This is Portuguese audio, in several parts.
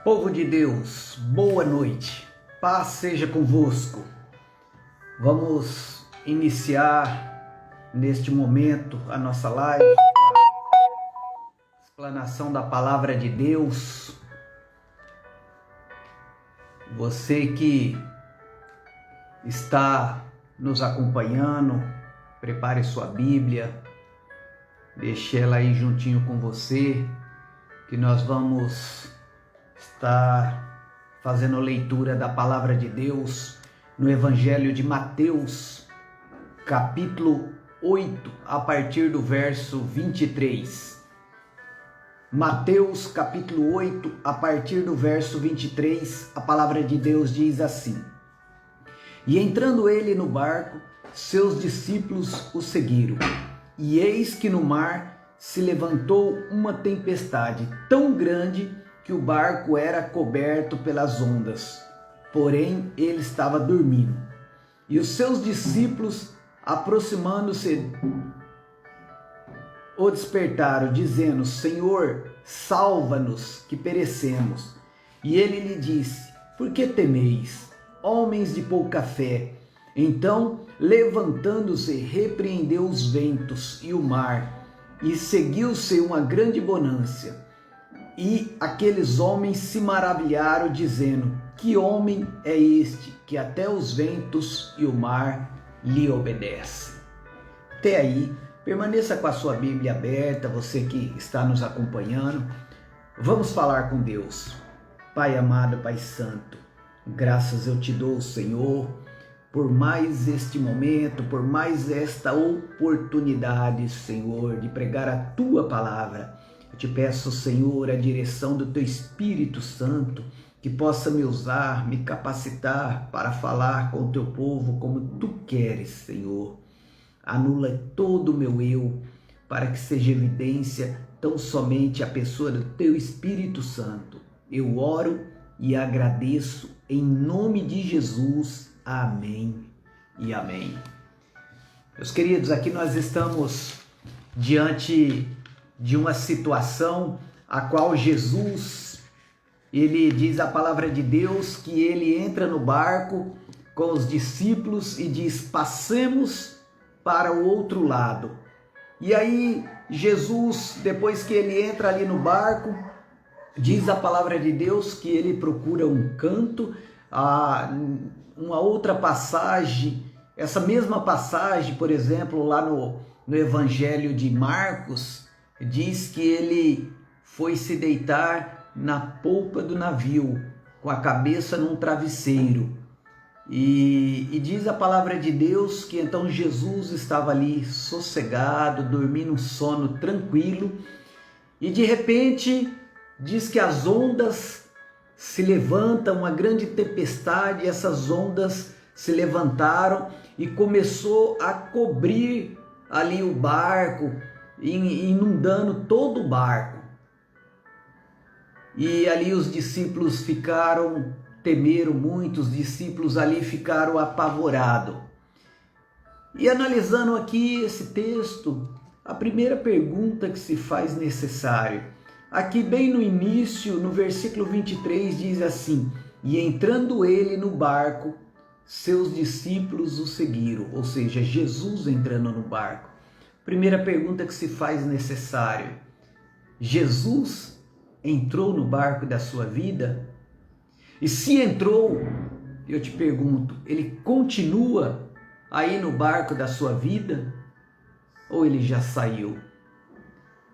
Povo de Deus, boa noite, paz seja convosco. Vamos iniciar neste momento a nossa live, a explanação da palavra de Deus. Você que está nos acompanhando, prepare sua Bíblia, deixe ela aí juntinho com você, que nós vamos estar fazendo leitura da palavra de Deus no Evangelho de Mateus, capítulo 8, a partir do verso 23. Mateus, capítulo 8, a partir do verso 23, a palavra de Deus diz assim: E entrando ele no barco, seus discípulos o seguiram. E eis que no mar se levantou uma tempestade tão grande que o barco era coberto pelas ondas, porém ele estava dormindo. E os seus discípulos, aproximando-se, o despertaram, dizendo: Senhor, salva-nos, que perecemos. E ele lhe disse: Por que temeis, homens de pouca fé? Então, levantando-se, repreendeu os ventos e o mar, e seguiu-se uma grande bonança. E aqueles homens se maravilharam, dizendo: Que homem é este, que até os ventos e o mar lhe obedecem? Até aí, permaneça com a sua Bíblia aberta, você que está nos acompanhando. Vamos falar com Deus. Pai amado, Pai santo, graças eu te dou, Senhor, por mais este momento, por mais esta oportunidade, Senhor, de pregar a Tua palavra. Eu te peço, Senhor, a direção do Teu Espírito Santo, que possa me usar, me capacitar para falar com o Teu povo como Tu queres, Senhor. Anula todo o meu eu, para que seja evidência tão somente a pessoa do Teu Espírito Santo. Eu oro e agradeço em nome de Jesus. Amém e amém. Meus queridos, aqui nós estamos diante de uma situação a qual Jesus, ele diz a palavra de Deus que ele entra no barco com os discípulos e diz: passemos para o outro lado. E aí Jesus, depois que ele entra ali no barco, diz a palavra de Deus que ele procura um canto, uma outra passagem, essa mesma passagem, por exemplo, lá no Evangelho de Marcos, diz que ele foi se deitar na polpa do navio, com a cabeça num travesseiro. E diz a palavra de Deus que então Jesus estava ali sossegado, dormindo um sono tranquilo, e de repente diz que as ondas se levantam, uma grande tempestade, essas ondas se levantaram e começou a cobrir ali o barco, inundando todo o barco. E ali os discípulos temeram muito, os discípulos ali ficaram apavorados. E analisando aqui esse texto, a primeira pergunta que se faz necessário, aqui bem no início, no versículo 23, diz assim: E entrando ele no barco, seus discípulos o seguiram, ou seja, Jesus entrando no barco. Primeira pergunta que se faz necessário: Jesus entrou no barco da sua vida? E se entrou, eu te pergunto, ele continua aí no barco da sua vida? Ou ele já saiu?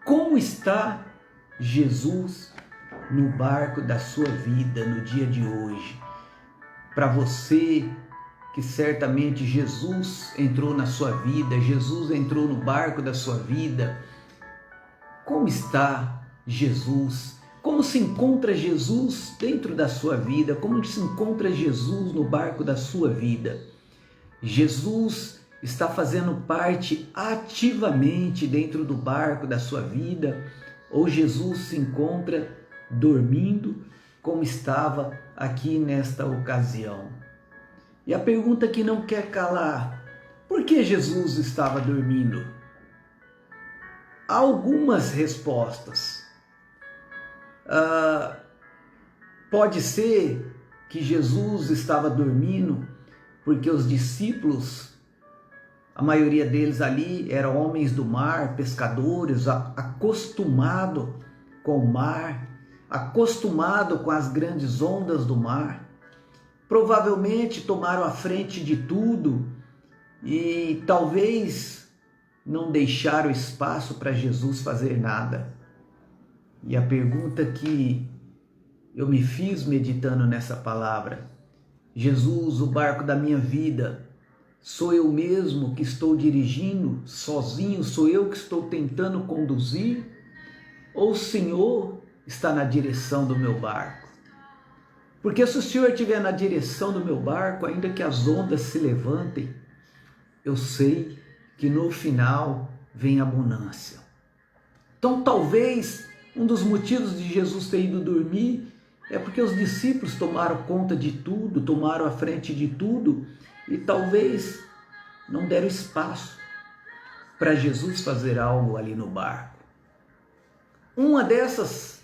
Como está Jesus no barco da sua vida no dia de hoje? Para você que certamente Jesus entrou na sua vida, Jesus entrou no barco da sua vida, como está Jesus? Como se encontra Jesus dentro da sua vida? Como se encontra Jesus no barco da sua vida? Jesus está fazendo parte ativamente dentro do barco da sua vida? Ou Jesus se encontra dormindo como estava aqui nesta ocasião? E a pergunta que não quer calar: por que Jesus estava dormindo? Há algumas respostas. Pode ser que Jesus estava dormindo porque os discípulos, a maioria deles ali eram homens do mar, pescadores, acostumado com o mar, acostumado com as grandes ondas do mar. Provavelmente tomaram a frente de tudo e talvez não deixaram espaço para Jesus fazer nada. E a pergunta que eu me fiz meditando nessa palavra: Jesus, o barco da minha vida, sou eu mesmo que estou dirigindo sozinho? Sou eu que estou tentando conduzir? Ou o Senhor está na direção do meu barco? Porque se o Senhor estiver na direção do meu barco, ainda que as ondas se levantem, eu sei que no final vem abundância. Então talvez um dos motivos de Jesus ter ido dormir é porque os discípulos tomaram conta de tudo, tomaram a frente de tudo e talvez não deram espaço para Jesus fazer algo ali no barco. Uma dessas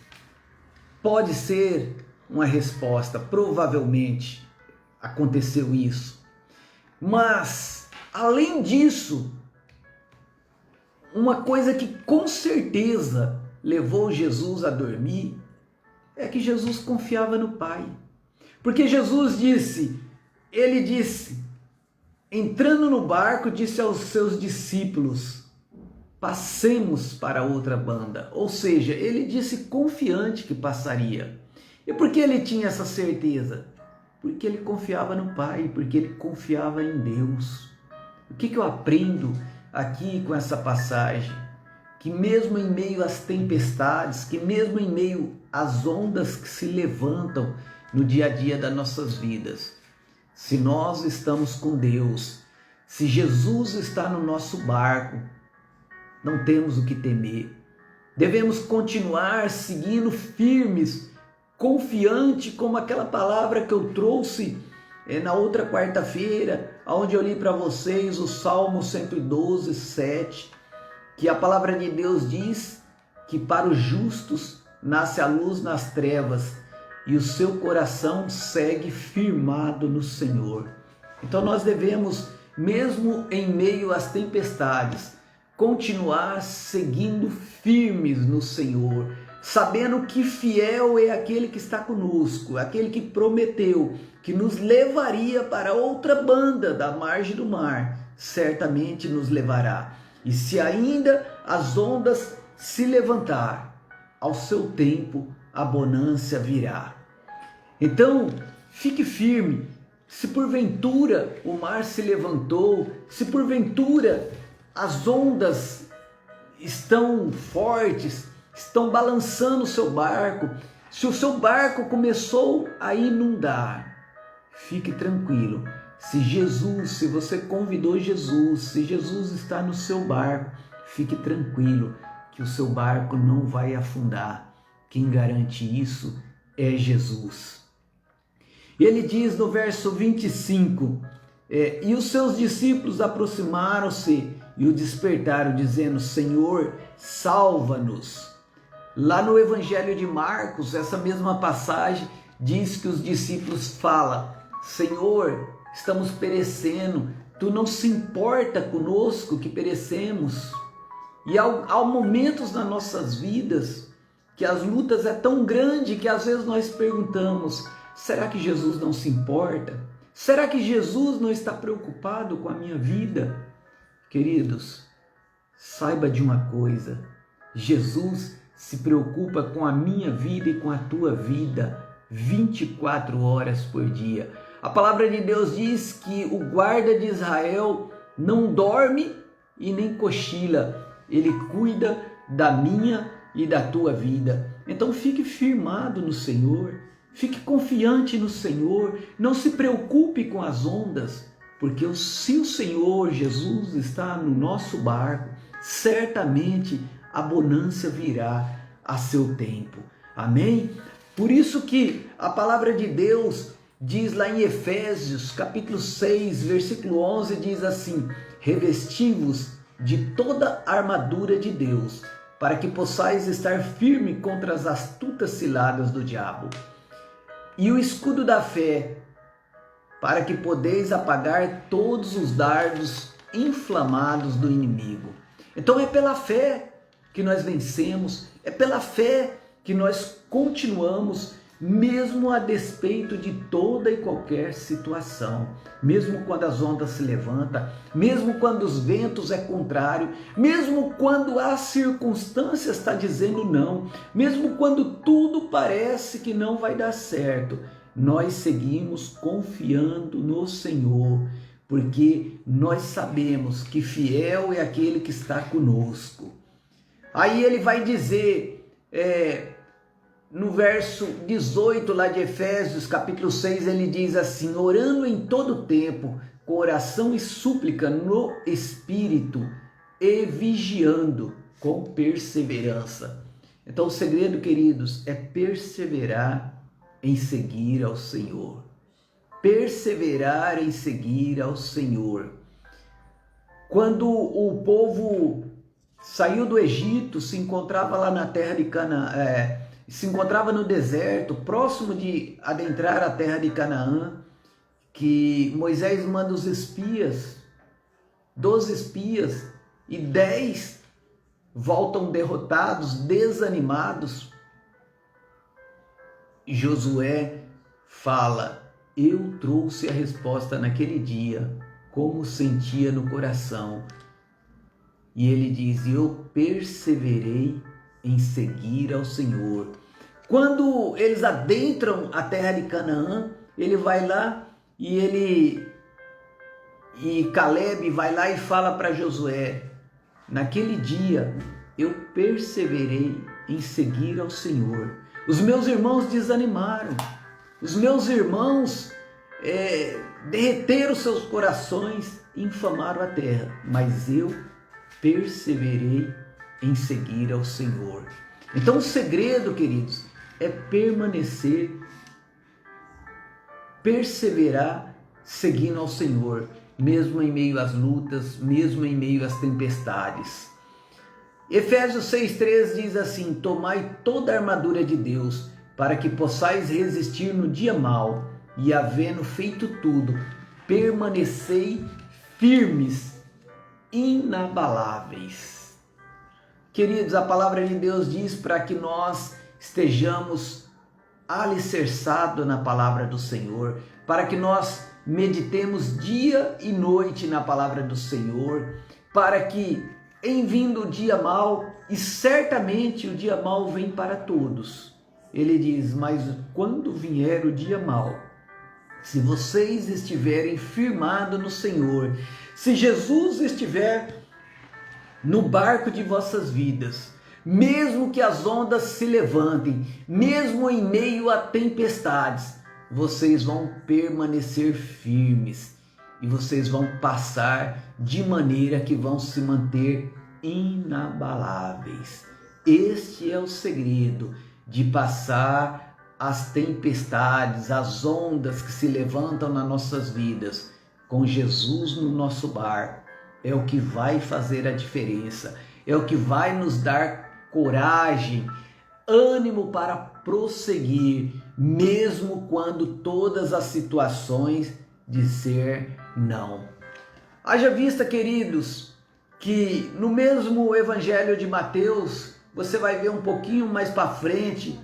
pode ser uma resposta, provavelmente aconteceu isso. Mas, além disso, uma coisa que com certeza levou Jesus a dormir é que Jesus confiava no Pai. Porque Jesus disse, entrando no barco, disse aos seus discípulos: passemos para outra banda. Ou seja, ele disse confiante que passaria. E por que ele tinha essa certeza? Porque ele confiava no Pai, porque ele confiava em Deus. O que eu aprendo aqui com essa passagem? Que mesmo em meio às tempestades, que mesmo em meio às ondas que se levantam no dia a dia das nossas vidas, se nós estamos com Deus, se Jesus está no nosso barco, não temos o que temer. Devemos continuar seguindo firmes, confiante, como aquela palavra que eu trouxe na outra quarta-feira, onde eu li para vocês o Salmo 112, 7, que a palavra de Deus diz que para os justos nasce a luz nas trevas e o seu coração segue firmado no Senhor. Então nós devemos, mesmo em meio às tempestades, continuar seguindo firmes no Senhor, sabendo que fiel é aquele que está conosco, aquele que prometeu que nos levaria para outra banda da margem do mar, certamente nos levará. E se ainda as ondas se levantar, ao seu tempo a bonança virá. Então, fique firme. Se porventura o mar se levantou, se porventura as ondas estão fortes, estão balançando o seu barco, se o seu barco começou a inundar, fique tranquilo. Se você convidou Jesus, se Jesus está no seu barco, fique tranquilo que o seu barco não vai afundar. Quem garante isso é Jesus. Ele diz no verso 25, e os seus discípulos aproximaram-se e o despertaram, dizendo: Senhor, salva-nos. Lá no Evangelho de Marcos, essa mesma passagem diz que os discípulos falam: Senhor, estamos perecendo, tu não se importa conosco que perecemos. E há momentos nas nossas vidas que as lutas é tão grande que às vezes nós perguntamos: será que Jesus não se importa? Será que Jesus não está preocupado com a minha vida? Queridos, saiba de uma coisa: Jesus se preocupa com a minha vida e com a tua vida 24 horas por dia. A palavra de Deus diz que o guarda de Israel não dorme e nem cochila. Ele cuida da minha e da tua vida. Então fique firmado no Senhor, fique confiante no Senhor, não se preocupe com as ondas, porque se o Senhor Jesus está no nosso barco, certamente a bonança virá a seu tempo. Amém? Por isso que a palavra de Deus diz lá em Efésios, capítulo 6, versículo 11, diz assim: revesti-vos de toda a armadura de Deus, para que possais estar firme contra as astutas ciladas do diabo. E o escudo da fé, para que podeis apagar todos os dardos inflamados do inimigo. Então é pela fé que nós vencemos, é pela fé que nós continuamos, mesmo a despeito de toda e qualquer situação, mesmo quando as ondas se levantam, mesmo quando os ventos é contrário, mesmo quando a circunstância está dizendo não, mesmo quando tudo parece que não vai dar certo, nós seguimos confiando no Senhor, porque nós sabemos que fiel é aquele que está conosco. Aí ele vai dizer, no verso 18 lá de Efésios, capítulo 6, ele diz assim: orando em todo tempo, com oração e súplica no Espírito, e vigiando com perseverança. Então o segredo, queridos, é perseverar em seguir ao Senhor. Perseverar em seguir ao Senhor. Quando o povo saiu do Egito, se encontrava lá na terra de Canaã, se encontrava no deserto, próximo de adentrar a terra de Canaã, que Moisés manda os espias, 12 espias, e 10 voltam derrotados, desanimados. E Josué fala: eu trouxe a resposta naquele dia, como sentia no coração. E ele diz: eu perseverei em seguir ao Senhor. Quando eles adentram a terra de Canaã, ele vai lá e Caleb vai lá e fala para Josué: naquele dia eu perseverei em seguir ao Senhor. Os meus irmãos desanimaram, os meus irmãos derreteram seus corações, infamaram a terra, mas eu perseverei em seguir ao Senhor. Então o segredo, queridos, é perseverar seguindo ao Senhor, mesmo em meio às lutas, mesmo em meio às tempestades. Efésios 6,3 diz assim: tomai toda a armadura de Deus, para que possais resistir no dia mau, e havendo feito tudo, permanecei firmes, inabaláveis. Queridos, a palavra de Deus diz para que nós estejamos alicerçados na palavra do Senhor, para que nós meditemos dia e noite na palavra do Senhor, para que em vindo o dia mau, e certamente o dia mau vem para todos, ele diz: mas quando vier o dia mau, se vocês estiverem firmados no Senhor, se Jesus estiver no barco de vossas vidas, mesmo que as ondas se levantem, mesmo em meio a tempestades, vocês vão permanecer firmes e vocês vão passar de maneira que vão se manter inabaláveis. Este é o segredo de passar as tempestades, as ondas que se levantam nas nossas vidas, com Jesus no nosso barco. É o que vai fazer a diferença, é o que vai nos dar coragem, ânimo para prosseguir, mesmo quando todas as situações disser não. Haja vista, queridos, que no mesmo Evangelho de Mateus, você vai ver um pouquinho mais para frente,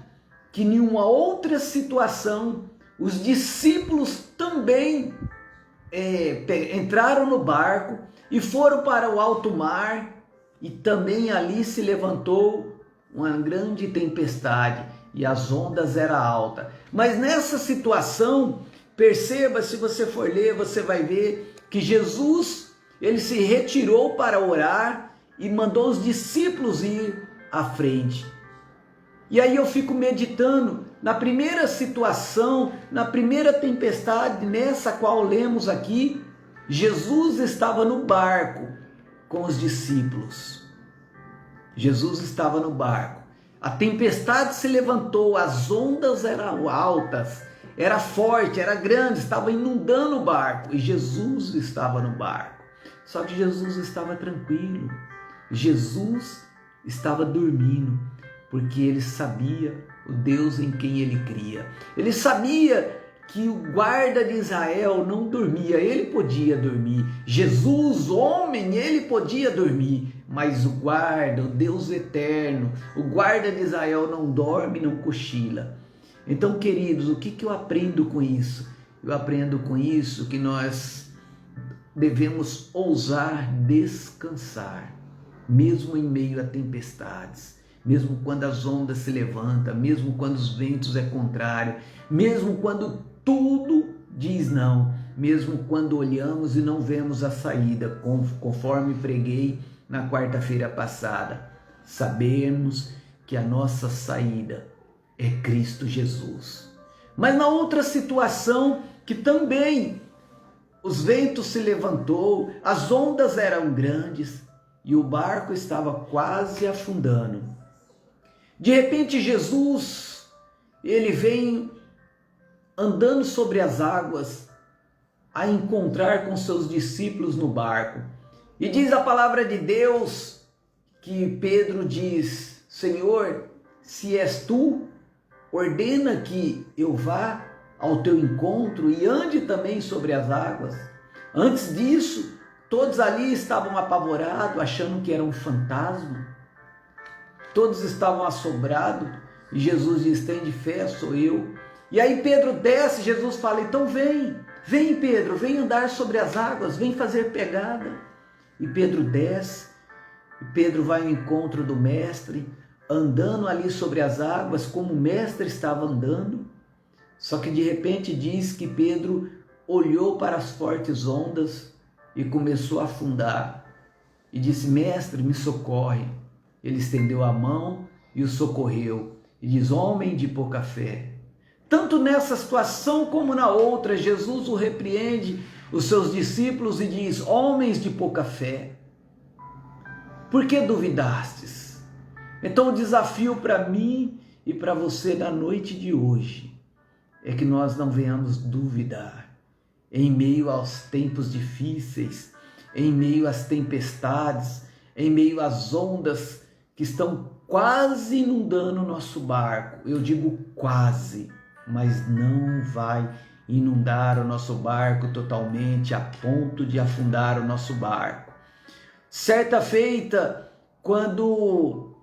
que em uma outra situação, os discípulos também entraram no barco e foram para o alto mar, e também ali se levantou uma grande tempestade e as ondas eram altas. Mas nessa situação, perceba, se você for ler, você vai ver que Jesus, ele se retirou para orar e mandou os discípulos ir à frente. E aí eu fico meditando na primeira situação, na primeira tempestade, nessa qual lemos aqui, Jesus estava no barco com os discípulos. Jesus estava no barco. A tempestade se levantou, as ondas eram altas, era forte, era grande, estava inundando o barco. E Jesus estava no barco. Só que Jesus estava tranquilo. Jesus estava dormindo, porque ele sabia o Deus em quem ele cria. Ele sabia que o guarda de Israel não dormia, ele podia dormir. Jesus, homem, ele podia dormir, mas o guarda, o Deus eterno, o guarda de Israel não dorme, não cochila. Então, queridos, o que eu aprendo com isso? Eu aprendo com isso que nós devemos ousar descansar, mesmo em meio a tempestades, mesmo quando as ondas se levantam, mesmo quando os ventos é contrário, mesmo quando tudo diz não, mesmo quando olhamos e não vemos a saída, conforme preguei na quarta-feira passada. Sabemos que a nossa saída é Cristo Jesus. Mas na outra situação que também os ventos se levantou, as ondas eram grandes e o barco estava quase afundando. De repente Jesus, ele vem andando sobre as águas a encontrar com seus discípulos no barco. E diz a palavra de Deus que Pedro diz: Senhor, se és tu, ordena que eu vá ao teu encontro e ande também sobre as águas. Antes disso, todos ali estavam apavorados, achando que era um fantasma. Todos estavam assombrados e Jesus diz: tem fé, sou eu. E aí Pedro desce, Jesus fala: então vem Pedro, vem andar sobre as águas, vem fazer pegada. E Pedro desce, e Pedro vai ao encontro do mestre, andando ali sobre as águas, como o mestre estava andando. Só que de repente diz que Pedro olhou para as fortes ondas e começou a afundar. E disse: mestre, me socorre. Ele estendeu a mão e o socorreu. E diz: homem de pouca fé. Tanto nessa situação como na outra, Jesus o repreende, os seus discípulos, e diz: homens de pouca fé, por que duvidastes? Então o desafio para mim e para você na noite de hoje é que nós não venhamos duvidar em meio aos tempos difíceis, em meio às tempestades, em meio às ondas que estão quase inundando o nosso barco. Eu digo quase, mas não vai inundar o nosso barco totalmente a ponto de afundar o nosso barco. Certa feita, quando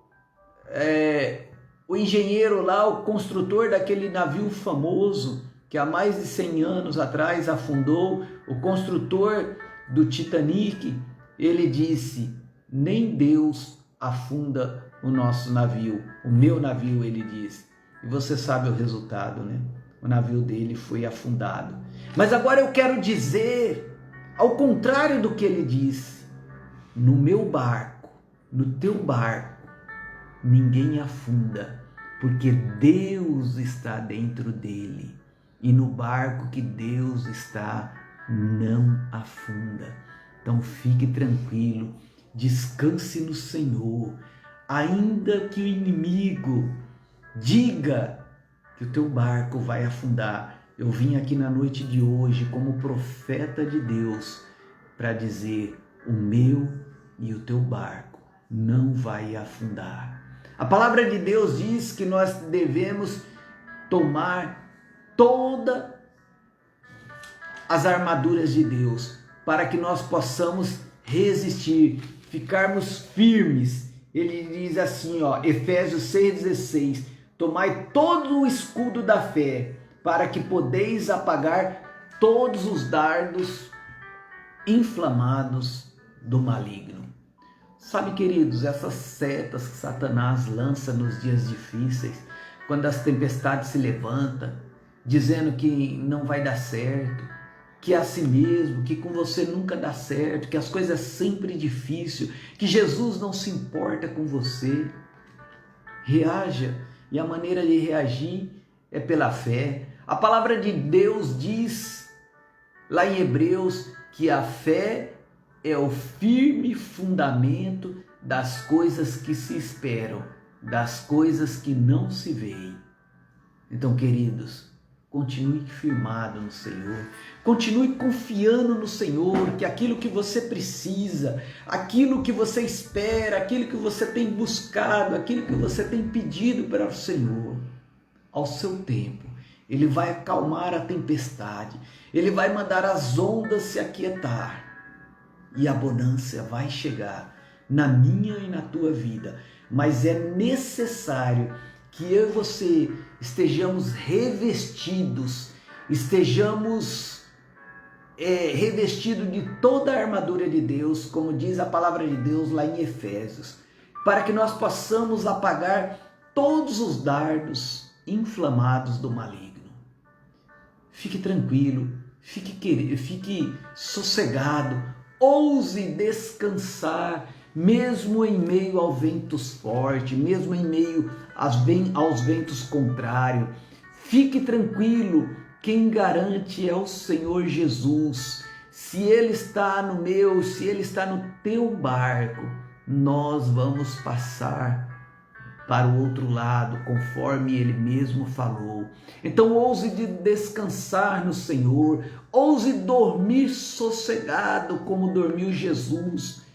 o engenheiro lá, o construtor daquele navio famoso, que há mais de 100 anos atrás afundou, o construtor do Titanic, ele disse: nem Deus afunda o nosso navio, o meu navio, ele disse. E você sabe o resultado, né? O navio dele foi afundado. Mas agora eu quero dizer, ao contrário do que ele disse: no meu barco, no teu barco, ninguém afunda, porque Deus está dentro dele. E no barco que Deus está, não afunda. Então fique tranquilo, descanse no Senhor, ainda que o inimigo diga que o teu barco vai afundar. Eu vim aqui na noite de hoje como profeta de Deus para dizer: o meu e o teu barco não vai afundar. A palavra de Deus diz que nós devemos tomar todas as armaduras de Deus para que nós possamos resistir, ficarmos firmes. Ele diz assim, Efésios 6,16: tomai todo o escudo da fé, para que podeis apagar todos os dardos inflamados do maligno. Sabe, queridos, essas setas que Satanás lança nos dias difíceis, quando as tempestades se levantam, dizendo que não vai dar certo, que é assim mesmo, que com você nunca dá certo, que as coisas sempre difíceis, que Jesus não se importa com você. Reaja, e a maneira de reagir é pela fé. A palavra de Deus diz lá em Hebreus que a fé é o firme fundamento das coisas que se esperam, das coisas que não se veem. Então, queridos, Continue firmado no Senhor, continue confiando no Senhor, que aquilo que você precisa, aquilo que você espera, aquilo que você tem buscado, aquilo que você tem pedido para o Senhor, ao seu tempo, Ele vai acalmar a tempestade, Ele vai mandar as ondas se aquietar e a bonança vai chegar na minha e na tua vida. Mas é necessário que eu e você estejamos revestidos, revestidos de toda a armadura de Deus, como diz a palavra de Deus lá em Efésios, para que nós possamos apagar todos os dardos inflamados do maligno. Fique tranquilo, fique sossegado, ouse descansar, mesmo em meio aos ventos fortes, mesmo em meio aos ventos contrários. Fique tranquilo, quem garante é o Senhor Jesus. Se Ele está no meu, se Ele está no teu barco, nós vamos passar para o outro lado, conforme Ele mesmo falou. Então ouse descansar no Senhor, ouse dormir sossegado como dormiu Jesus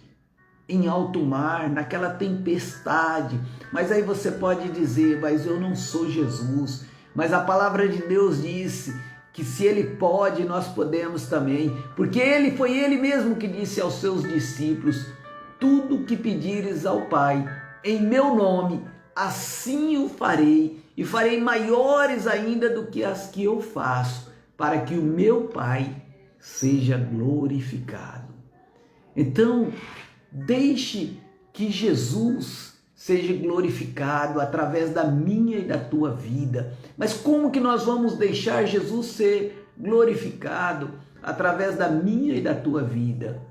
em alto mar, naquela tempestade. Mas aí você pode dizer, mas eu não sou Jesus. Mas a palavra de Deus disse que se Ele pode, nós podemos também, porque foi Ele mesmo que disse aos seus discípulos: tudo o que pedires ao Pai em meu nome, assim o farei, e farei maiores ainda do que as que eu faço, para que o meu Pai seja glorificado. Então, deixe que Jesus seja glorificado através da minha e da tua vida. Mas como que nós vamos deixar Jesus ser glorificado através da minha e da tua vida?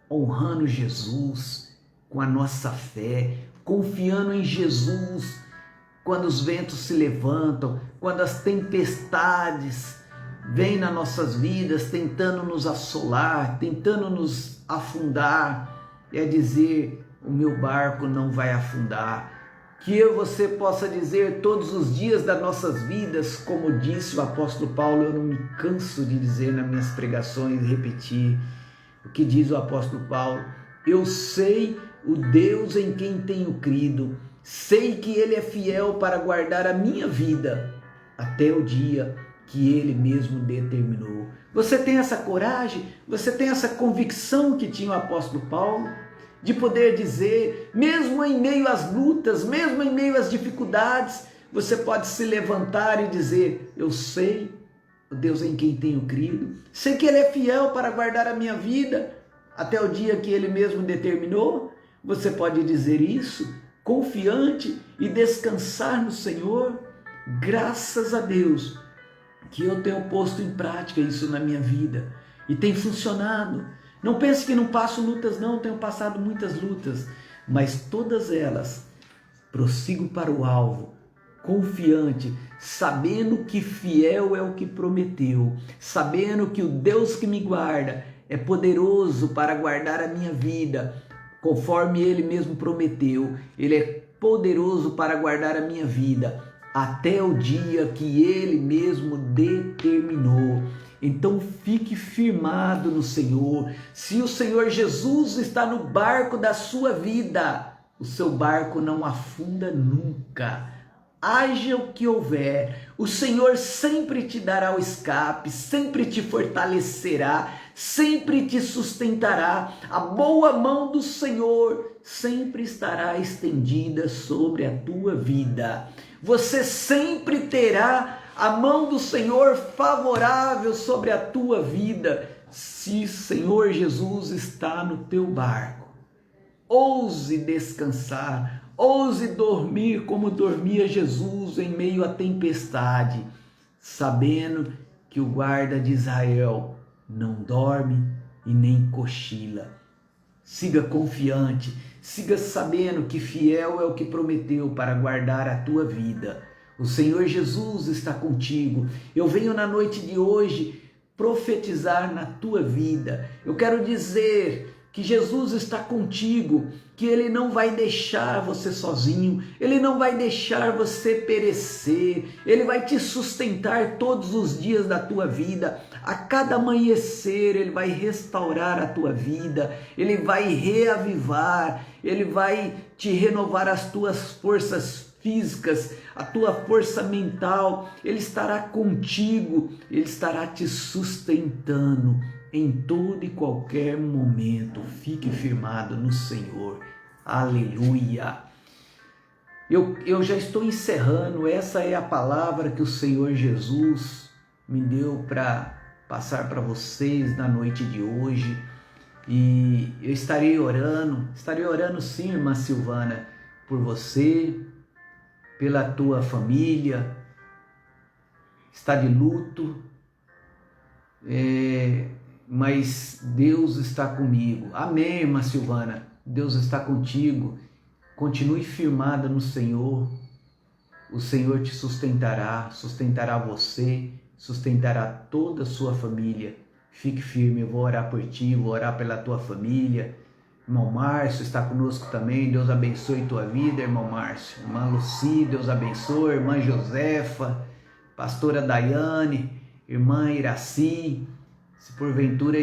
Honrando Jesus com a nossa fé, confiando em Jesus quando os ventos se levantam, quando as tempestades vêm nas nossas vidas tentando nos assolar, tentando nos afundar. É dizer, o meu barco não vai afundar. Que eu e você possa dizer todos os dias das nossas vidas, como disse o apóstolo Paulo, eu não me canso de dizer nas minhas pregações, repetir o que diz o apóstolo Paulo: eu sei o Deus em quem tenho crido, sei que Ele é fiel para guardar a minha vida até o dia que Ele mesmo determinou. Você tem essa coragem? Você tem essa convicção que tinha o apóstolo Paulo? De poder dizer, mesmo em meio às lutas, mesmo em meio às dificuldades, você pode se levantar e dizer: eu sei o Deus em quem tenho crido, sei que Ele é fiel para guardar a minha vida até o dia que Ele mesmo determinou. Você pode dizer isso, confiante, e descansar no Senhor. Graças a Deus que eu tenho posto em prática isso na minha vida e tem funcionado. Não pense que não passo lutas, não, tenho passado muitas lutas, mas todas elas prossigo para o alvo, confiante, sabendo que fiel é o que prometeu, sabendo que o Deus que me guarda é poderoso para guardar a minha vida, conforme Ele mesmo prometeu. Ele é poderoso para guardar a minha vida até o dia que Ele mesmo determinou. Então fique firmado no Senhor. Se o Senhor Jesus está no barco da sua vida, o seu barco não afunda nunca. Haja o que houver, o Senhor sempre te dará o escape, sempre te fortalecerá, sempre te sustentará. A boa mão do Senhor sempre estará estendida sobre a tua vida. Você sempre terá a mão do Senhor favorável sobre a tua vida, se o Senhor Jesus está no teu barco. Ouse descansar, ouse dormir como dormia Jesus em meio à tempestade, sabendo que o guarda de Israel não dorme e nem cochila. Siga confiante, siga sabendo que fiel é o que prometeu para guardar a tua vida. O Senhor Jesus está contigo. Eu venho na noite de hoje profetizar na tua vida. Eu quero dizer que Jesus está contigo, que Ele não vai deixar você sozinho, Ele não vai deixar você perecer, Ele vai te sustentar todos os dias da tua vida. A cada amanhecer Ele vai restaurar a tua vida, Ele vai reavivar, Ele vai te renovar as tuas forças físicas, a tua força mental. Ele estará contigo, Ele estará te sustentando em todo e qualquer momento. Fique firmado no Senhor. Aleluia. Eu já estou encerrando. Essa é a palavra que o Senhor Jesus me deu para passar para vocês na noite de hoje. E eu estarei orando sim, irmã Silvana, por você, pela tua família. Está de luto, mas Deus está comigo. Amém, irmã Silvana. Deus está contigo. Continue firmada no Senhor. O Senhor te sustentará você, sustentará toda a sua família. Fique firme, eu vou orar por ti, vou orar pela tua família. Irmão Márcio está conosco também. Deus abençoe tua vida, irmão Márcio. Irmã Luci, Deus abençoe. Irmã Josefa, pastora Daiane, irmã Iraci, se porventura,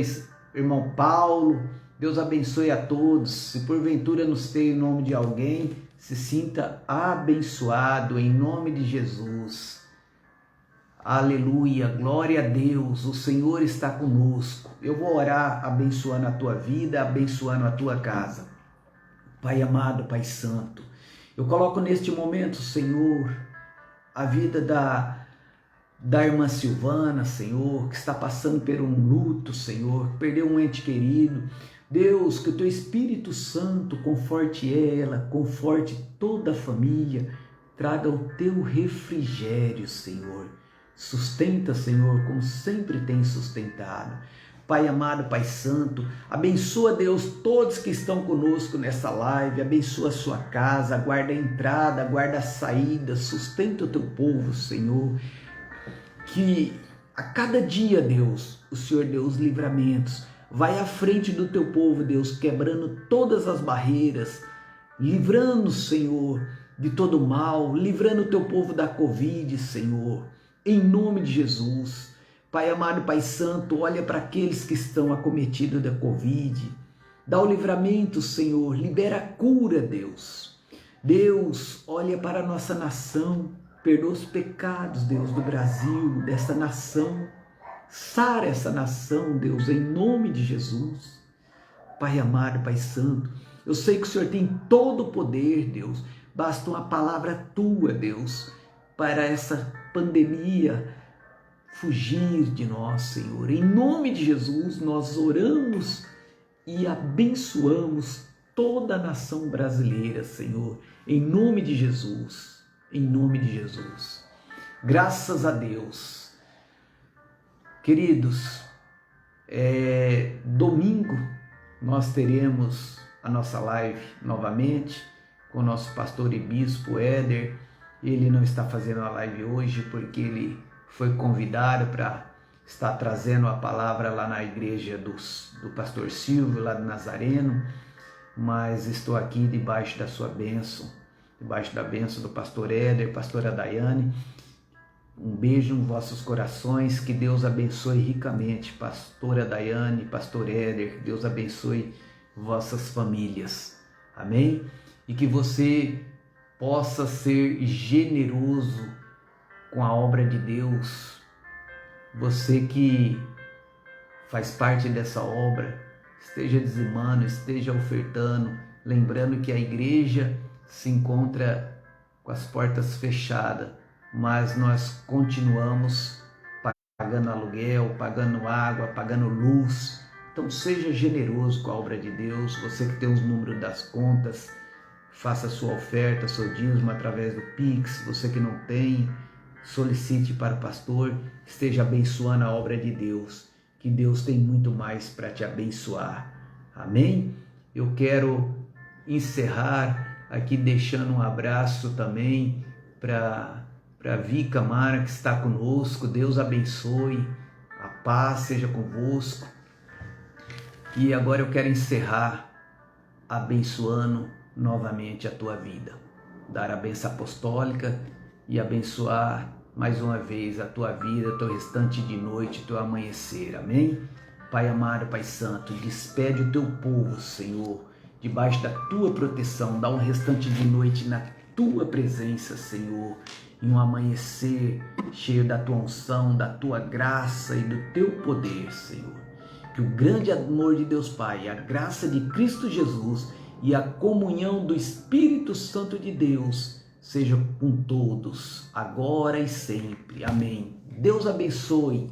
irmão Paulo, Deus abençoe a todos. Se porventura não sei o nome de alguém, se sinta abençoado em nome de Jesus. Aleluia, glória a Deus, o Senhor está conosco. Eu vou orar abençoando a tua vida, abençoando a tua casa. Pai amado, Pai santo, eu coloco neste momento, Senhor, a vida da irmã Silvana, Senhor, que está passando por um luto, Senhor, que perdeu um ente querido. Deus, que o teu Espírito Santo conforte ela, conforte toda a família, traga o teu refrigério, Senhor. Sustenta, Senhor, como sempre tem sustentado. Pai amado, Pai santo, abençoa, Deus, todos que estão conosco nessa live, abençoa a sua casa, guarda a entrada, guarda a saída, sustenta o teu povo, Senhor. Que a cada dia, Deus, o Senhor deu os livramentos. Vai à frente do teu povo, Deus, quebrando todas as barreiras, livrando, Senhor, de todo mal, livrando o teu povo da Covid, Senhor, em nome de Jesus. Pai amado, Pai santo, olha para aqueles que estão acometidos da Covid, dá o livramento, Senhor, libera a cura, Deus. Deus, olha para a nossa nação, perdoa os pecados, Deus, do Brasil, dessa nação. Sara essa nação, Deus, em nome de Jesus. Pai amado, Pai santo, eu sei que o Senhor tem todo o poder, Deus. Basta uma palavra tua, Deus, para essa pandemia fugir de nós, Senhor. Em nome de Jesus, nós oramos e abençoamos toda a nação brasileira, Senhor. Em nome de Jesus. Em nome de Jesus. Graças a Deus. Queridos, domingo nós teremos a nossa live novamente com o nosso pastor e bispo Éder. Ele não está fazendo a live hoje porque ele foi convidado para estar trazendo a palavra lá na igreja do pastor Silvio, lá de Nazareno, mas estou aqui debaixo da sua bênção, debaixo da bênção do pastor Éder, pastora Daiane. Um beijo nos vossos corações, que Deus abençoe ricamente, pastora Daiane, pastor Éder, que Deus abençoe vossas famílias, amém? E que você possa ser generoso com a obra de Deus, você que faz parte dessa obra, esteja dizimando, esteja ofertando, lembrando que a igreja se encontra com as portas fechadas, mas nós continuamos pagando aluguel, pagando água, pagando luz. Então seja generoso com a obra de Deus. Você que tem os números das contas, faça a sua oferta, seu dízimo através do Pix. Você que não tem, solicite para o pastor, esteja abençoando a obra de Deus, que Deus tem muito mais para te abençoar. Amém? Eu quero encerrar aqui deixando um abraço também para Vica Mara, que está conosco. Deus abençoe, a paz seja convosco. E agora eu quero encerrar abençoando novamente a tua vida. Dar a bênção apostólica e abençoar mais uma vez a tua vida, teu restante de noite, teu amanhecer. Amém? Pai amado, Pai santo, despede o teu povo, Senhor, debaixo da tua proteção. Dá um restante de noite na tua presença, Senhor, em um amanhecer cheio da tua unção, da tua graça e do teu poder, Senhor. Que o grande amor de Deus Pai, a graça de Cristo Jesus e a comunhão do Espírito Santo de Deus seja com todos, agora e sempre. Amém. Deus abençoe.